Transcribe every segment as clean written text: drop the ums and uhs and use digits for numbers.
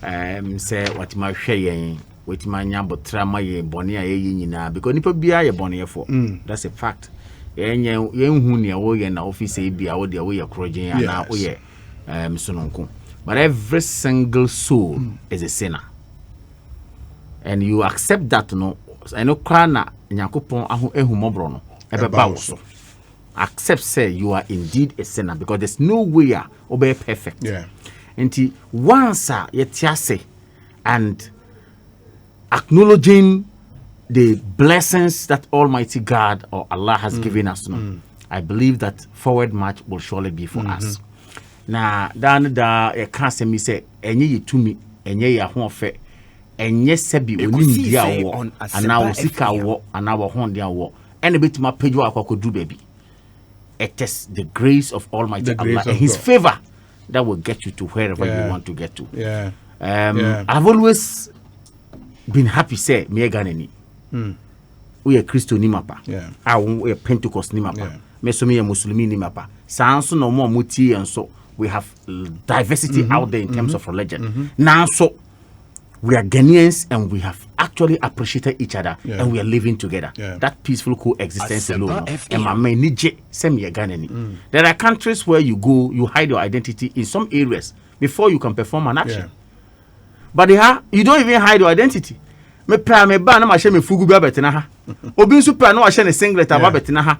say what my share with my nyambo trama ye boni a ye nyina because nipa bia ye boni for. That's a fact. Ye hu ne wo ye na office e bia wo de wo ye krogen ana wo ye sononko. But every single soul is a sinner. And you accept that no I know krana nyakopon aho ehumobro no ebeba wo so. Accept say you are indeed a sinner because there's no way obey perfect. Yeah. And once yetiase and acknowledging the blessings that Almighty God or Allah has given us, I believe that forward march will surely be for us. Now, dan da e kan se mi say enye yitumi enye ya ho fe enye sebi oni dia wo ana wo sika wo ana wo ho dia wo ene betima pejo akwakodu baby. It is the grace of Almighty Allah and His favor that will get you to wherever you want to get to. I've always been happy say me ganeni. We are Christian ni mapa. We are Pentecost ni mapa. Me so me Muslimi ni mapa. Sanso no more muti and so we have diversity out there in terms of religion. Now so we are Ghanaians and we have actually appreciated each other and we are living together. That peaceful coexistence alone. And my main nije same ye Ghanaian. There are countries where you go, you hide your identity in some areas before you can perform an action. But you don't even hide your identity. Me pra me ba na ma she me fugu bia betina ha. Obi nso pra na wa she ne singlet aba betina ha.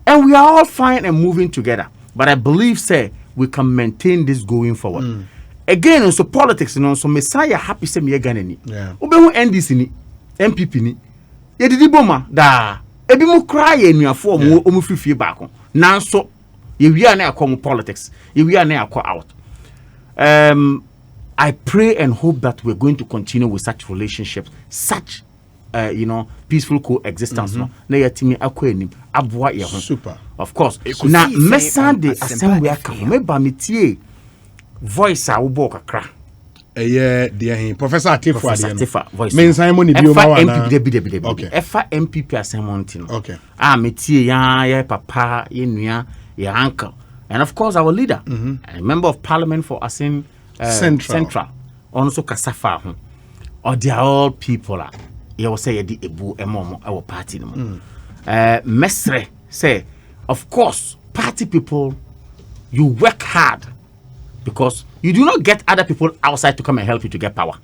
And we are all fine and moving together. But I believe say we can maintain this going forward. Again, so politics, so Messiah happy say me Ghanaian. Obi hu NDC ni, MPP ni. Ye didi boma da. Ebi mu cry enuafo omu fifie baako. Nanso ye wi na akọ politics. Ye wi na akọ out. I pray and hope that we're going to continue with such relationships, such peaceful coexistence. No, na yatimi akọ enim aboa ye ho. Super. Of course. Na mesa de assembly aka me ba metie voice a wo bo kakra. The Professor Atifa voice. Men Simon ni bio ma wana. Okay. Efa MPP assignment. Okay. Metie ya papa, ye nua, your uncle. And of course our leader, a member of parliament for Asin Central. Also Kasafa ho. Or they are all people you will say di ebu emomo our party no. Mesre say of course party people you work hard because you do not get other people outside to come and help you to get power.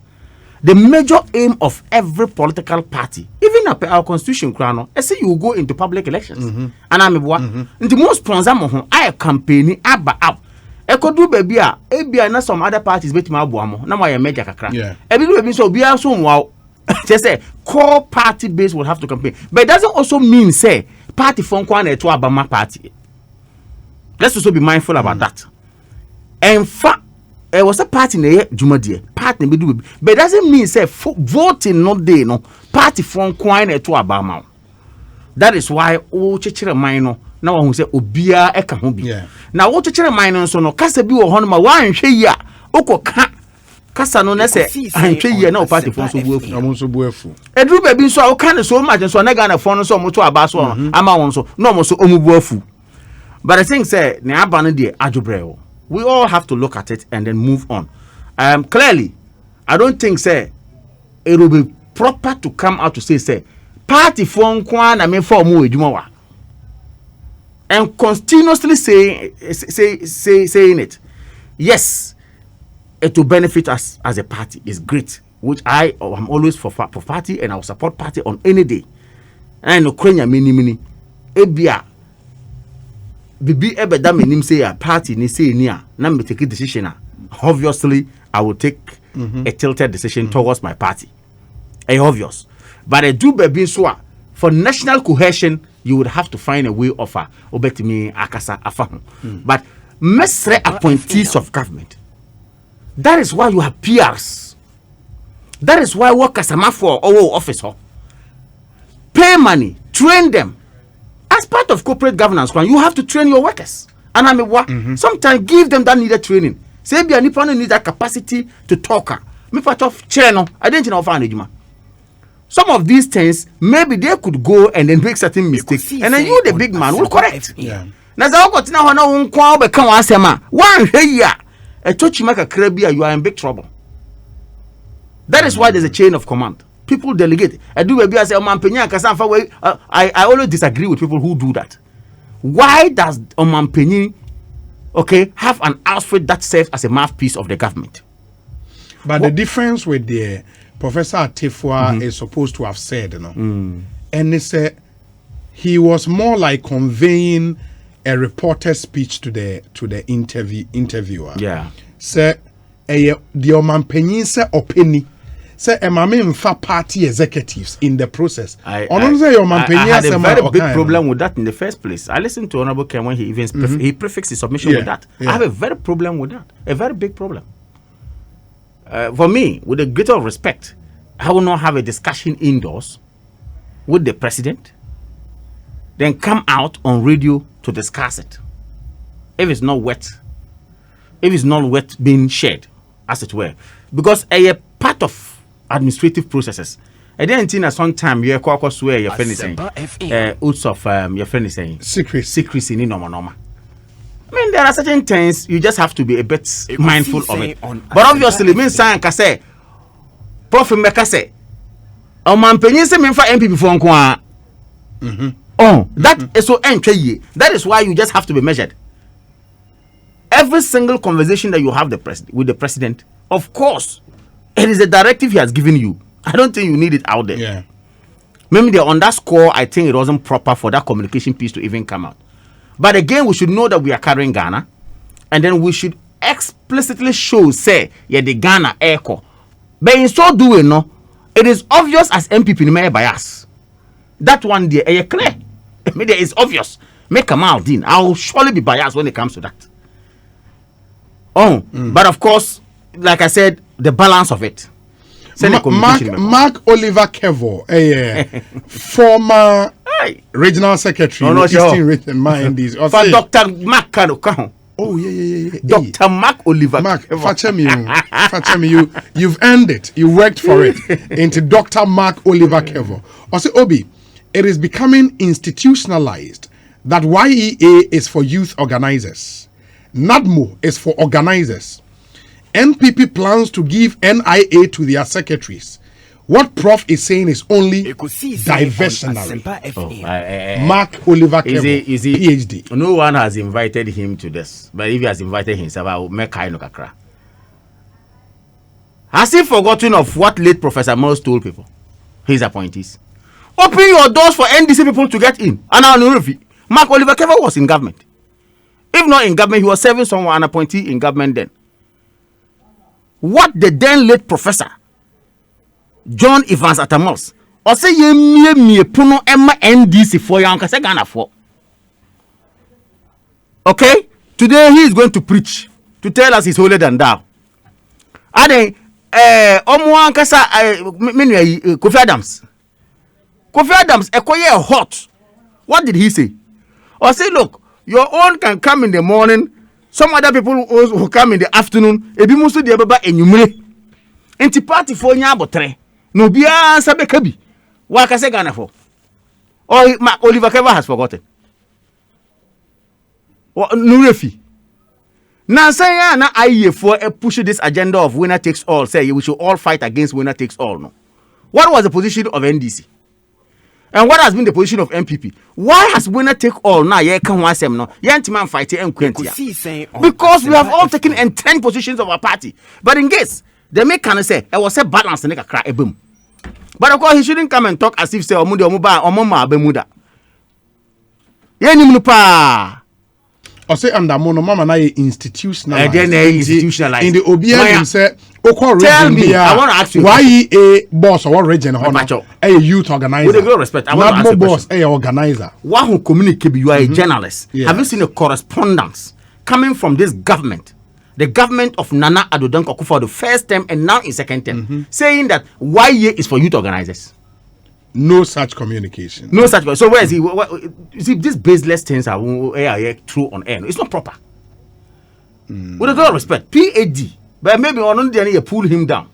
The major aim of every political party, even our constitution, I say you will go into public elections. And I'm the most sponsor I campaign up. Ekodu baby ebia na some other parties betima aboamo na my major kakra. Ebi do so bia so wow. Just say core party base will have to campaign. But it doesn't also mean say party from kwana to abama party. Let's also be mindful about that. In fact, it was a party in the Jumadie. Party be do, but it doesn't mean say voting not there. No party from Kwine to Abama. That is why chechere minor now who say obia eka ho bi. Now chechere minor so no kasa bi wo hono ma wan hwe ya okoka kasa no na say anhwe ya na party from so buafu. Amonso buafu. Edru ba bi so a oka ne so much so na ga na phone so mo to aba so ama won so no mo so omu buafu. But I think say ne aba no de adwobreo. We all have to look at it and then move on. Clearly, I don't think say it will be proper to come out to say party for na me for mu edwuma and continuously saying it. Yes, it will benefit us as a party. It's great, which I am always for party and I will support party on any day. And Ukraine mini ebia bibi ebe da menim say a party ni say ni a na me take a decision. Obviously I will take a tilted decision towards my party. Obvious. But I do baby so for national cohesion you would have to find a way of obetimi akasa afa. But mesre appointees of government. That is why you have PRs. That is why workers are for office. Pay money, train them. As part of corporate governance, you have to train your workers. And I mean, sometimes give them that needed training. Say, be any person need that capacity to talk. Me part of channel, I didn't know for some of these things, maybe they could go and then make certain mistakes. And then you, the big man, will correct. Now, I got now one call become asema. One here, a touch make a crabby, you are in big trouble. That is why there's a chain of command. People delegate. I do maybe I say, I always disagree with people who do that. Why does Omanpenyi, have an outfit that serves as a mouthpiece of the government? But the difference with the Professor Atifua is supposed to have said, and he said he was more like conveying a reporter's speech to the interviewer. Yeah. Say, the Omanpenyi say opini. Say, mfa party executives in the process. I had a very big problem with that in the first place. I listened to Honorable Ken when he even he prefixed his submission with that. I have a very problem with that. A very big problem. For me, with a greater respect, I will not have a discussion indoors with the president, then come out on radio to discuss it. If it's not wet being shared, as it were. Because a part of administrative processes. I didn't think that sometimes you swear your friend is saying oaths of your friend is saying secrecy in normal. I mean, there are certain things you just have to be a bit mindful of it. But obviously, me saying kase, Prof. Mekase, Omanpenyi se me fa MPP for nkwa. That is so entry. That is why you just have to be measured. Every single conversation that you have with the president, of course, it is a directive he has given you. I don't think you need it out there. Yeah. Maybe on that score, I think it wasn't proper for that communication piece to even come out. But again, we should know that we are carrying Ghana, and then we should explicitly show, say, the Ghana echo. But in so doing, no, it is obvious as MPP may bias. That one there, clear. I mean, it's obvious. Make a mal din. I will surely be biased when it comes to that. But of course, like I said, the balance of it. Mark Oliver Kevo, former regional secretary, Eastern Region, for Dr. Mark Kano. Oh yeah. Dr. Mark Oliver. Mark, Fachemi, you've earned it. You worked for it. Into Dr. Mark Oliver Kevo. Also, Obi, it is becoming institutionalized that YEA is for youth organizers. NADMO is for organizers. NPP plans to give NIA to their secretaries. What Prof is saying is only diversionary. Mark Oliver Kevo, PhD. No one has invited him to this. But if he has invited himself, I will make Kaino Kakra. Has he forgotten of what late Professor Morris told people? His appointees. Open your doors for NDC people to get in. And now, Mark Oliver Kevo was in government. If not in government, he was serving someone, an appointee in government then. What the then late Professor John Evans Atamos or say ye puno emma NDC for yanka se Ghana for. Okay? Today he is going to preach to tell us he's holier than thou. Ade omo ankasa Kofi Adams. Kofi Adams ekoye hot. What did he say? Or say, look, your own can come in the morning. Some other people who come in the afternoon, ebi musu de baba enyumre. Enti party for nya abotre. No bia sabe kabi. Wa ka se Ghana for. Or Oliver Kevo has forgotten. Nurefi. Now say na IE for push this agenda of winner takes all. Say we should all fight against winner takes all. No. What was the position of NDC? And what has been the position of MPP? Why has winner take all now? Yeah, can one say no? Yeah, man fight and because we have all taken entrenched positions of our party. But in case they make can say I was a balance and a cry a boom. But of course he shouldn't come and talk as if say Omude Omuba or Mama Bemuda. Yeah, Nimpa. Or say under mono mama na institutionalized. Institutionalized. In the OBM say tell me, I want to ask you. Why a boss or what region a youth organizer? With a great respect, I want to ask you a boss a organizer. One who communicate, you are a journalist. Yes. Have you seen a correspondence coming from this government, the government of Nana Addo Dankwa Akufo for the first term and now in second term, saying that YA is for youth organizers? No such communication. No such. So where is he? You see, these baseless things are true on air. It's not proper. With a lot of respect, PhD, but maybe on the you pull him down.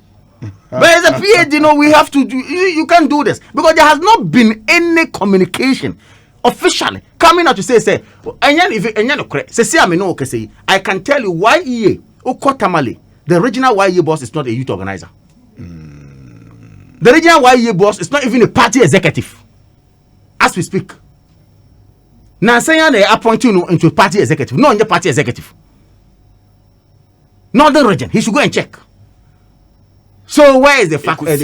But as a PhD, no, we have to do. You can't do this because there has not been any communication officially coming out to say, I can tell you YEA, the original YEA boss is not a youth organizer. The regional YEA boss is not even a party executive as we speak. Now saying they appoint you into a party executive, no, in the party executive. Northern region, he should go and check. So where is the fact? Where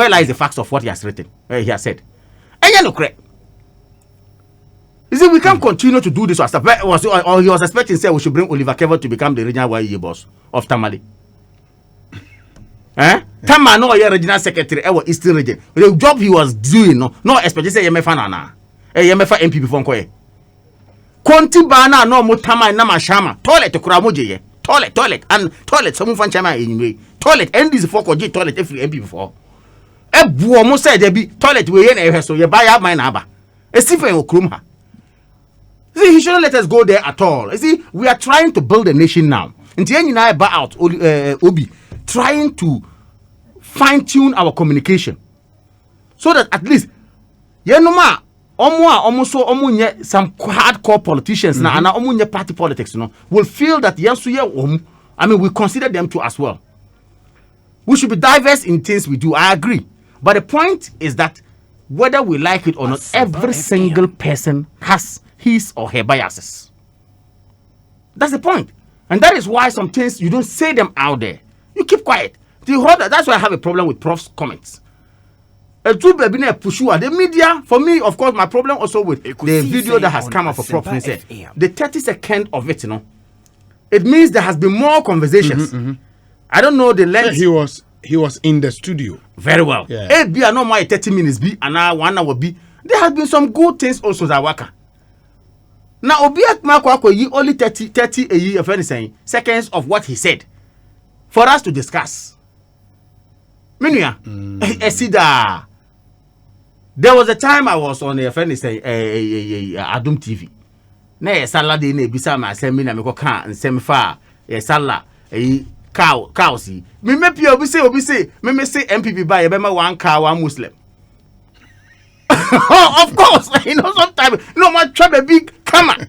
lies the facts of what he has written? He has said. And you know, correct. You see, we can't continue to do this or stuff. Or he was expecting say we should bring Oliver Kevo to become the regional YEA boss of Tamale. Tama no regional secretary Eastern region. The job he was doing no expecting say yemefa na yemefa MP before nkoye. Konti bana no mo Tama na mashama. Toilet kura mo je toilet and toilet some fan chama anyway. Toilet and this for koji toilet every MP before. Ebu mo say there be toilet we na so ye buy up mine aba. Esifa okrum ha. See, he shouldn't let us go there at all. You see, we are trying to build a nation now. Until you know about Obi, trying to fine-tune our communication. So that at least, almost some hardcore politicians now, and party politics, will feel that we consider them too as well. We should be diverse in things we do. I agree. But the point is that whether we like it or not, every single person has his or her biases. That's the point. And that is why some things you don't say them out there. You keep quiet. That's why I have a problem with Prof's comments. The media, for me, of course, my problem also with the video that has come up for Prof. Said, the 30-second of it, it means there has been more conversations. I don't know the length. He was in the studio. Very well. Yeah. Be no more 30 minutes be and 1 hour be. There has been some good things also that work. Now Obiak Makwa yi only 30 a year of anything seconds of what he said for us to discuss. Menuya, Esida. There was a time I was on a friend say Adum TV. Na sala de na bisa ma asem na me ko kan nsem fa sala cow see. Me obi say me say MPP buy be ma 1 cow 1 Muslim. Of course, sometimes my try a big come on.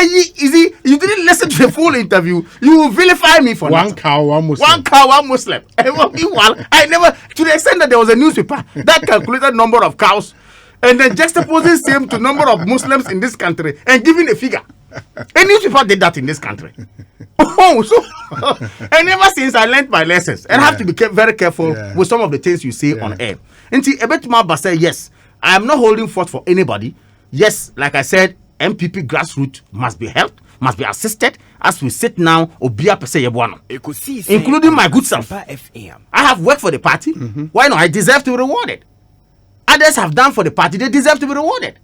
You didn't listen to the full interview. You vilify me for 1 cow 1 Muslim. 1 cow 1 Muslim. I never, to the extent that there was a newspaper that calculated number of cows and then juxtaposing same to number of Muslims in this country and giving a figure. A newspaper did that in this country. And ever since I learned my lessons and have to be very careful with some of the things you say on air. And see, a bit more, but say yes. I am not holding forth for anybody. Yes, like I said, MPP grassroots must be helped, must be assisted as we sit now, including my good self. I have worked for the party. Why not? I deserve to be rewarded. Others have done for the party. They deserve to be rewarded.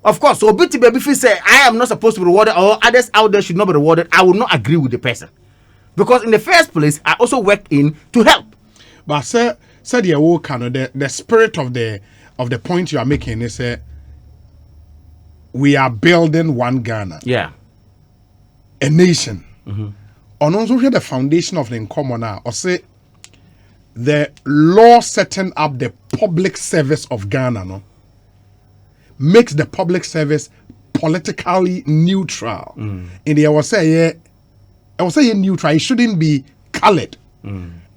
Of course, so if he say I am not supposed to be rewarded or others out there should not be rewarded, I will not agree with the person. Because in the first place, I also work in to help. But sir, the spirit of the point you are making is we are building one Ghana. Yeah. A nation. On also the foundation of the Nkomona, or say the law setting up the public service of Ghana makes the public service politically neutral. And I was say neutral. It shouldn't be colored.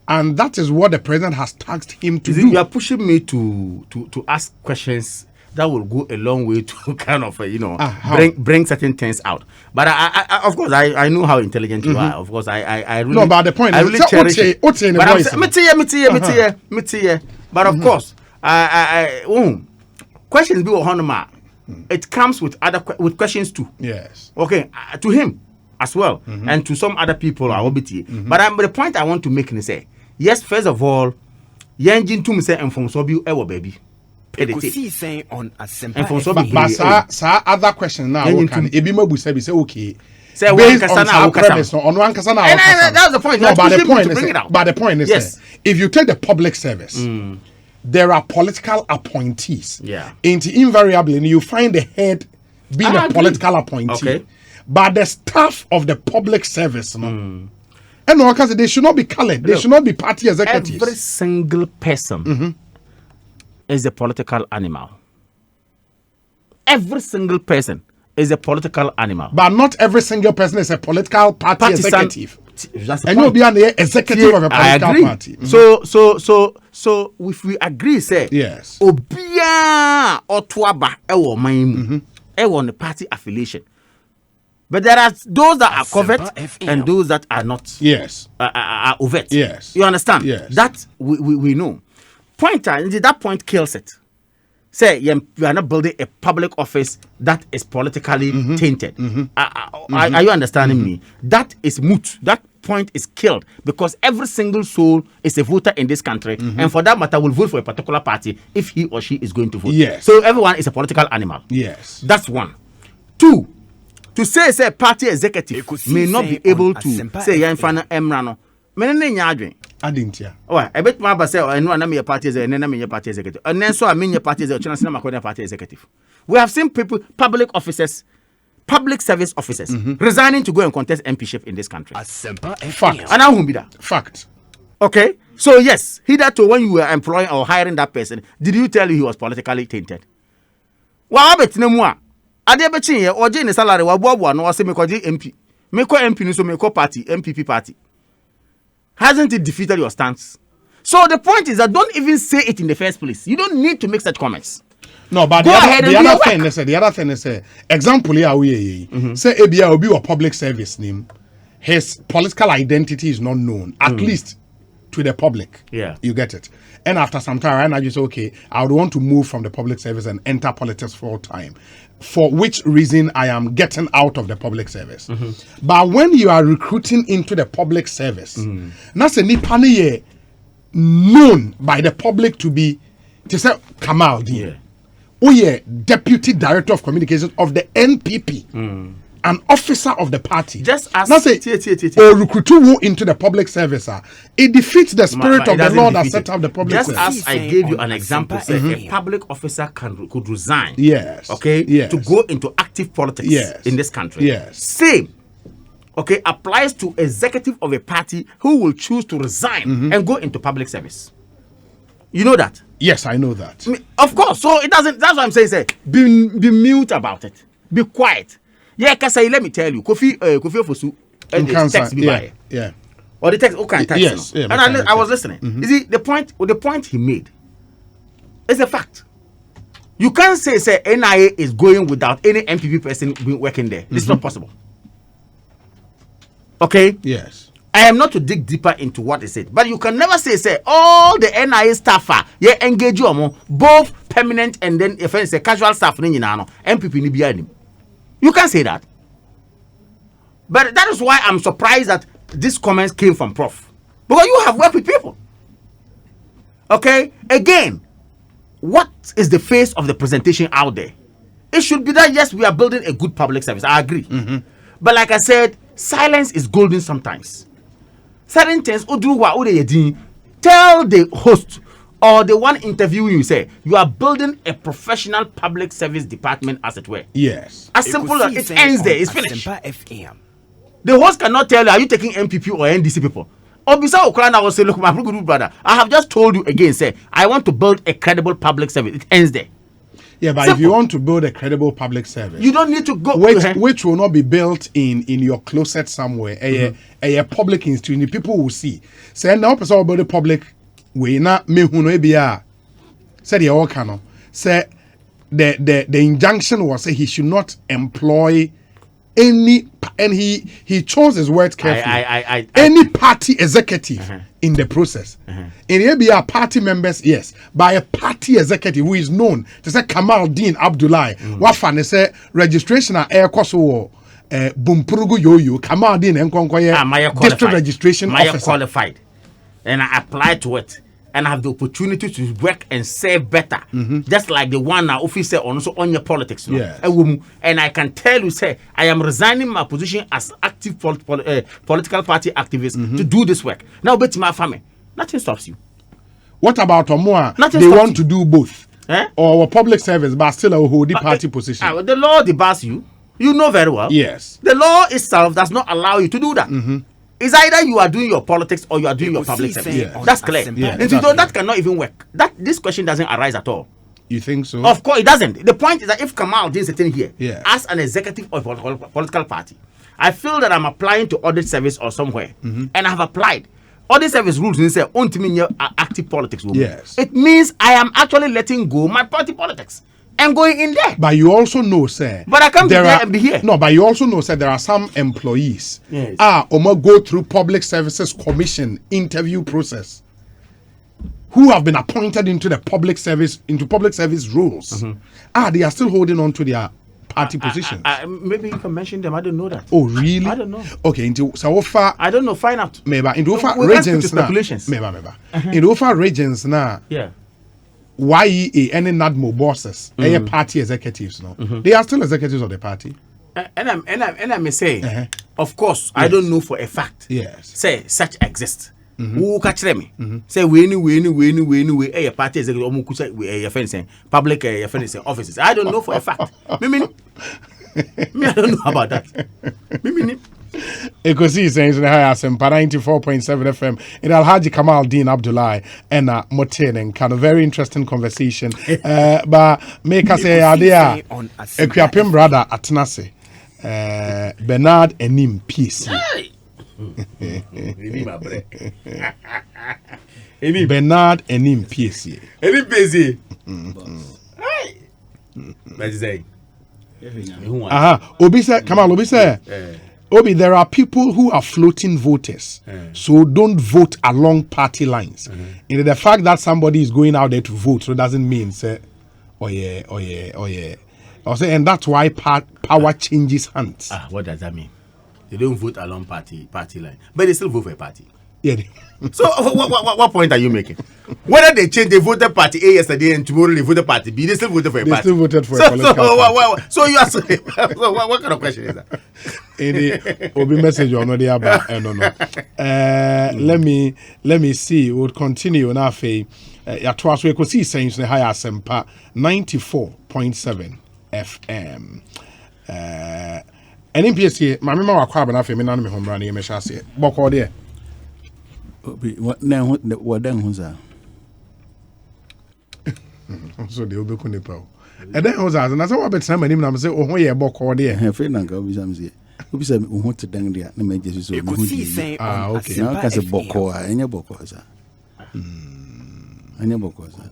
And that is what the president has tasked him to do. You are pushing me to ask questions that will go a long way to kind of bring certain things out. But I of course I know how intelligent you are. Of course I really no. But the point is, really cherish it. But of course questions be on it comes with with questions too. Yes. Okay, to him as well and to some other people. But the point I want to make is say yes. First of all, Yanjin to me say and from Sobi ewo baby. Ekosiisen on Asempa. But other question now. Can Ebima Busebi say okay? Say one kasana on one kasana. That's the point. No, but the point is, yes. If you take the public service, there are political appointees. Yeah. Invariably, you find the head being a political appointee. Okay. But the staff of the public service, and they should not be colored. They should not be party executives. Every single person is a political animal. Every single person is a political animal. But not every single person is a political party executive. that's the And point. you'll be an executive of a I political agree. party. So if we agree, say Yes. Obia or Tuaba ewo maimu ewo the party affiliation, but there are those that are covered and those that are not. Yes. Are overt. Yes. You understand? Yes. That we know. Pointer, that point kills it. Say you are not building a public office that is politically tainted. Are you understanding me? That is moot. That point is killed because every single soul is a voter in this country, and for that matter will vote for a particular party if he or she is going to vote. Yes. So everyone is a political animal. Yes. That's one. Two, to say party executive may not be able to say Yanfana Emrano. Menene nyadwen. I didn't hear. Oh, a bit more about say, and one of party is a party executive. And then so I mean your party is a party executive. We have seen people, public officers, public service officers, resigning to go and contest MPship in this country. Fact. And how be that? Fact. Okay. So yes, hitherto when you were employing or hiring that person, did you tell you he was politically tainted? Well, I bet no more. I did bet you or Jane salary wa no was me MP. Me ko MP no so me ko party, MPP party. Hasn't it defeated your stance? So the point is that don't even say it in the first place. You don't need to make such comments. No, but Go ahead and do your work. the other thing is example here we say ABI will be a public service name. His political identity is not known, at least to the public. Yeah. You get it. And after some time, right now you say, okay, I would want to move from the public service and enter politics full time. For which reason I am getting out of the public service. But when you are recruiting into the public service, that's a nipani known by the public to be to say Kamal Dean. Oh yeah, deputy director of communications of the NPP. An officer of the party. Just as or recruit into the public service, it defeats the spirit of the law that set up the public just service. As I gave you an example, say a public officer could resign. Yes. Okay. Yes. To go into active politics in this country. Yes. Same. Okay, applies to executive of a party who will choose to resign and go into public service. You know that? Yes, I know that. Of course. So it doesn't. That's what I'm saying. Say be mute about it. Be quiet. Yeah, because let me tell you, Kofi Fosu, text me by. Yeah. Or the text, okay, text. Yes. And I was listening. You see, the point he made is a fact. You can't say NIA is going without any MPP person working there. It's not possible. Okay? Yes. I am not to dig deeper into what he said, but you can never say all the NIA staff engage you both permanent and then if it's a casual staff MPP ni biya. You can't say that. But that is why I'm surprised that these comments came from Prof. Because you have worked with people. Okay? Again, what is the face of the presentation out there? It should be that, yes, we are building a good public service. I agree. But like I said, silence is golden sometimes. Certain things, tell the host or the one interviewing you, say you are building a professional public service department, as it were. Yes. As simple as it ends there, it's finished. The host cannot tell you, are you taking MPP or NDC people? Or beside Ukraine, I will say, look, my good brother, I have just told you again, say, I want to build a credible public service. It ends there. Yeah, but simple. If you want to build a credible public service, you don't need to go which will not be built in your closet somewhere. A public institution, people will see. Say now, person about the public. We not me who no be said the all cano say the injunction was say he should not employ any, and he chose his words carefully. Any party executive in the process. In here be party members, yes, by a party executive who is known to say Kamal Dean Abdullahi. What fan say registration at air koso Bumpurugu Yoyo Kamal Dean and district registration officer qualified, and I applied to it. And have the opportunity to work and serve better, just like the one now officer on your politics. Yes. And I can tell you, say, I am resigning my position as active political party activist to do this work. Now, bet my family, nothing stops you. What about Omoa? Nothing they stops want you. to do both, Eh? or public service, but still a holding party position. The law debars you. You know very well. Yes. The law itself does not allow you to do that. It's either you are doing your politics or you are doing your public service. Yeah. That's clear. Yeah, And so that cannot even work. This question doesn't arise at all. You think so? Of course, it doesn't. The point is that if Kamal did sitting here Yeah. as an executive of a political party, I feel that I'm applying to audit service or somewhere, and I have applied. Audit service rules and say, active politics. Yes. It means I am actually letting go my party politics and going in there. But you also know, sir. But I can't be there and be here. No, but you also know, sir, there are some employees. Yes. Go through Public Services Commission interview process, who have been appointed into public service roles. They are still holding on to their party positions. Maybe you can mention them. I don't know that. Oh, really? I don't know. Okay, into so far. I don't know. Find out. Maybe in the We'll regions now. Speculations. Maybe. In the regions now. Yeah. YEA any NADMO bosses, any party executives, no, they are still executives of the party. And I may say, of course, I don't know for a fact. Yes. Say such exist. Who catch them? Say we a party executive public offices. I don't know for a fact. Me I don't know about that. Me. Ekosiisen is the highest in 94.7 FM in Alhaji Kamal Dean Abdullah and Moten and kind of very interesting conversation. But make us say idea Equiapim brother Atnase Bernard Enim PC. Bernard Enim PC. Enim PC. What is that? Obi say Kamal Obi say Obi, there are people who are floating voters, so don't vote along party lines. And the fact that somebody is going out there to vote, so doesn't mean say, oh yeah. And that's why power changes hands. What does that mean? They don't vote along party line, but they still vote for a party. Yeah. So what point are you making? Whether they change, they voted party A yesterday and tomorrow they voted party B, they still voted for a party. They still voted for a political party. So you are saying, what kind of question is that? Any Obi message or not there, but I don't know. Let me see. We'll continue now. Yatwaso Ekosiisen is the higher Sempa 94.7 FM. NPSC, my mama wa kwa bana fe me nanu me homra na ye me hyase. Boko de. What then who's that? So they obeku ne pa. E den who's that? Na say what betra manim na me say oh ho ye boko de. He fe nanka obi sam say. Obi say me ho te dan dia na me jesu so me ho di. Okay. Na ka say boko a enye boko sa. Enye boko sa.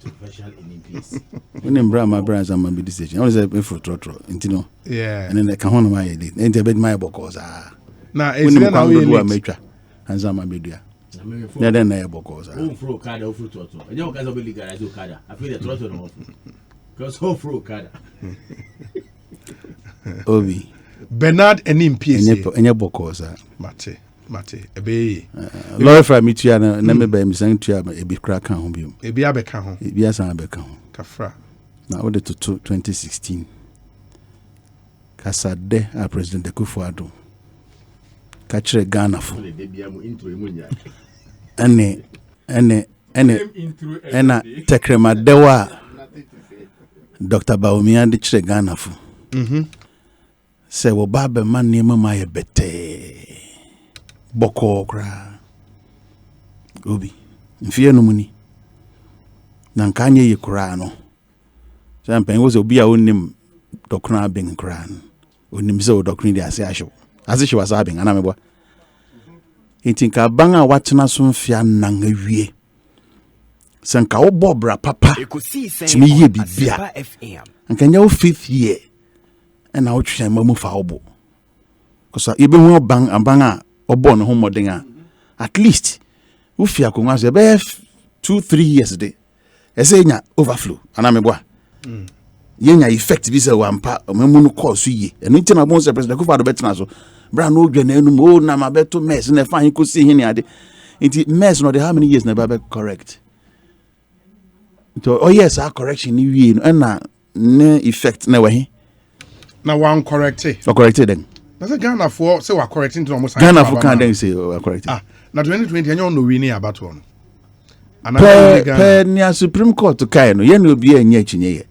When in bra my brands am be decision. I was say for trotro, intino. Yeah. And then the kahon my dey. Ente be my boko sa. Na it's na we metwa. Anza ma bedua. Na den na boko sa. Fro kada ofru trotro. Enye okaza be legalize okada. I feel the trotro no ofru. Because whole fro kada. Obi Bernard Enim PC. Enye boko sa. Mate. Ebe. Lord fra me tua na me ba mi san tua e bi kra kan ho bi. E bi abeka ho. E bi asan abeka ho. Kafra. Na wo de to 2016. Kasade a President Akufo-Addo. Ka kire Ghana fo. Ene tekrema dewa Dr. Baumia de kire Ghana fo. Se wo ba be man ne ma ye bete. Boko kra Obi mfie no muni na nkanye ye kra no champion wo se obi a onim dokuna ben kra no onim se odokuni de ase ahwe ase hwe wasa ben ana mebo intinka ban a watena so mfia nan awie sanka wo bobra papa timi ye bibia nkanya wo fifth year na wo twɛn mamu fa wo bo kosa ibe hu ban a obo no homoden a at least wo fi akonwa so be 2-3 years de ese nya overflow ana mebo yenya effect bi se wampa mamu no course yi eno nti na bon se president Akufo-Addo betina so bra no dwa na enu o na mabeto mess na fa hin ko si hin ade nti mess no de how many years na ba correct so yes our correction ni wie no na ne effect na wahi na one corrected then na say Ghana for say we correcting to almost Ghana for can then say we corrected na 2020 enyo no win about one per near Supreme Court to kai no ye no obi anya chinye ye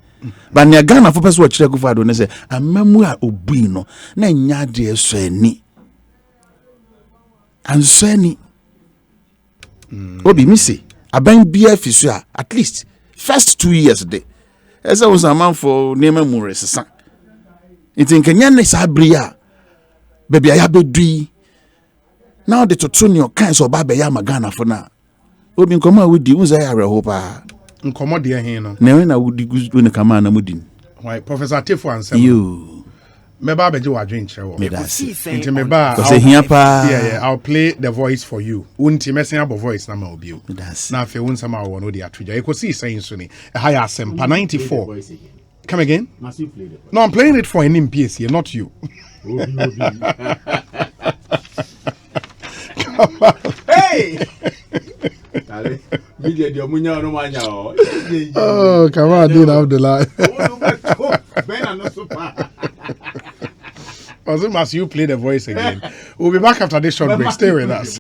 but near Ghana for person kire Akufo-Addo ne say amamu a obi no na nya de so ani ansani obi mi say aban bia fisu a at least first 2 years de esa was a man for name mu resesa it in Kenya ne sabria baby I have be now the tutunio kinds of baby Yamagana for now. Obi nkoma wudi unza ya rehopa. Nkoma de he no. Na na wudi guzu na kama na mudin. Why Professor Tefo ansem. You. Meba beje wadwen kire wo. Ekosiisen Inti meba. Yeah, I'll play the voice for you. Unti mesen abo voice na ma obi o. Na afi unsa ma wo no de atweja. Ekosiisen so ni. Ha ya Asempa 94. Come again? Must you play the voice? No, I'm playing it for an MPS, not you. Hey! Oh, come on, dude, out the line. Must you play the voice again? We'll be back after this short break. Stay with us.